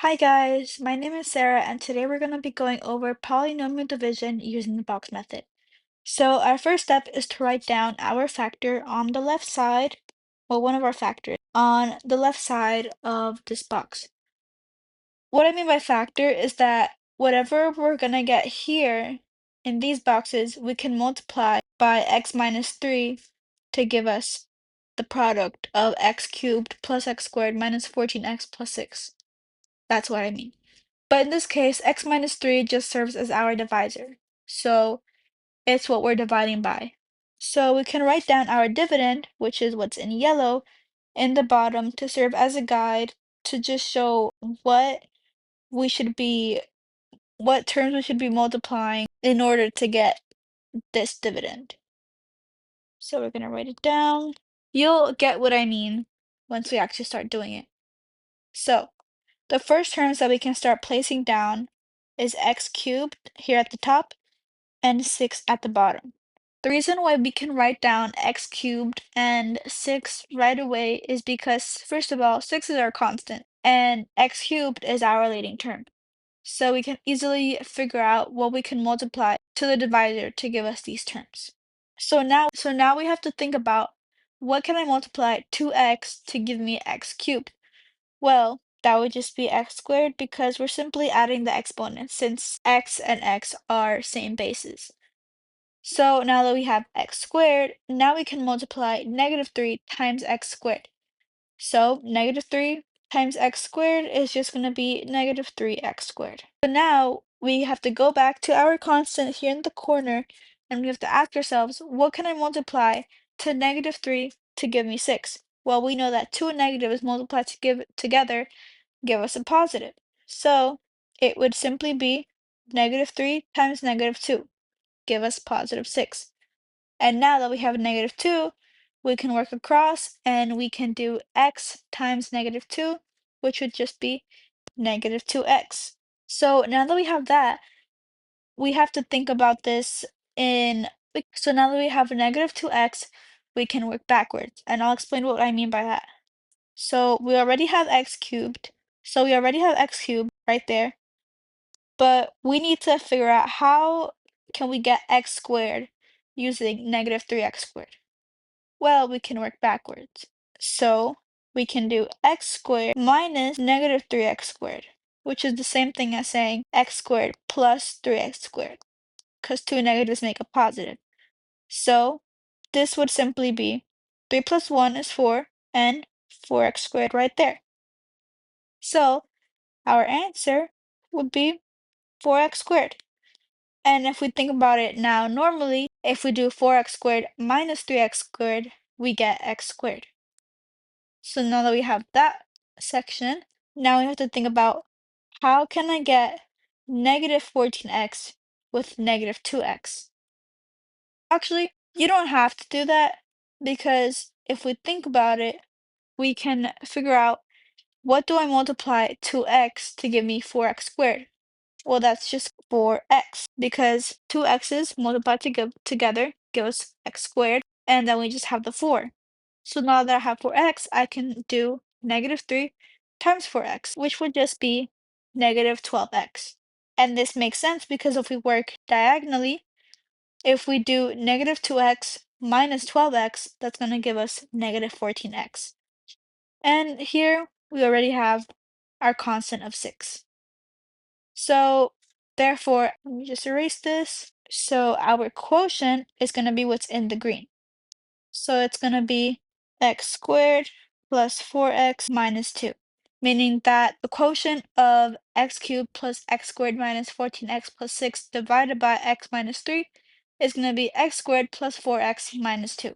Hi guys, my name is Sarah and today we're going to be going over polynomial division using the box method. So our first step is to write down our factor on the left side, well one of our factors, on the left side of this box. What I mean by factor is that whatever we're going to get here in these boxes, we can multiply by x minus 3 to give us the product of x cubed plus x squared minus 14x plus 6. That's what I mean. But in this case, x minus 3 just serves as our divisor. So it's what we're dividing by. So we can write down our dividend, which is what's in yellow, in the bottom to serve as a guide to just show what we should be, what terms we should be multiplying in order to get this dividend. So we're going to write it down. You'll get what I mean once we actually start doing it. So the first terms that we can start placing down is x cubed here at the top and 6 at the bottom. The reason why we can write down x cubed and 6 right away is because, first of all, 6 is our constant and x cubed is our leading term. So we can easily figure out what we can multiply to the divisor to give us these terms. So now we have to think about what can I multiply 2x to give me x cubed? Well, that would just be x squared because we're simply adding the exponents since x and x are same bases. So now that we have x squared, now we can multiply -3 times x squared. So -3 times x squared is just going to be -3x squared. So now we have to go back to our constant here in the corner and we have to ask ourselves, what can I multiply to -3 to give me 6? Well, we know that two negatives multiplied together give us a positive. So it would simply be -3 times -2, give us positive 6. And now that we have a -2, we can work across and we can do x times -2, which would just be -2x. So now that we have that, we have to think about this so now that we have a -2x, we can work backwards. And I'll explain what I mean by that. So we already have x cubed. So we already have x cubed right there. But we need to figure out how can we get x squared using -3x squared. Well, we can work backwards. So we can do x squared minus -3x squared, which is the same thing as saying x squared plus 3x squared, because two negatives make a positive. So this would simply be 3 plus 1 is 4, and 4x squared right there. So our answer would be 4x squared. And if we think about it now, normally, if we do 4x squared minus 3x squared, we get x squared. So now that we have that section, now we have to think about how can I get -14x with -2x? Actually, you don't have to do that because if we think about it, we can figure out what do I multiply 2x to give me 4x squared? Well, that's just 4x because two x's multiplied together give us x squared, and then we just have the 4. So now that I have 4x, I can do -3 times 4x, which would just be -12x. And this makes sense because if we work diagonally, if we do -2x minus 12x, that's going to give us -14x. And here we already have our constant of 6. So therefore, let me just erase this. So our quotient is going to be what's in the green. So it's going to be x squared plus 4x minus 2, meaning that the quotient of x cubed plus x squared minus 14x plus 6 divided by x minus 3 is going to be x squared plus 4x minus 2.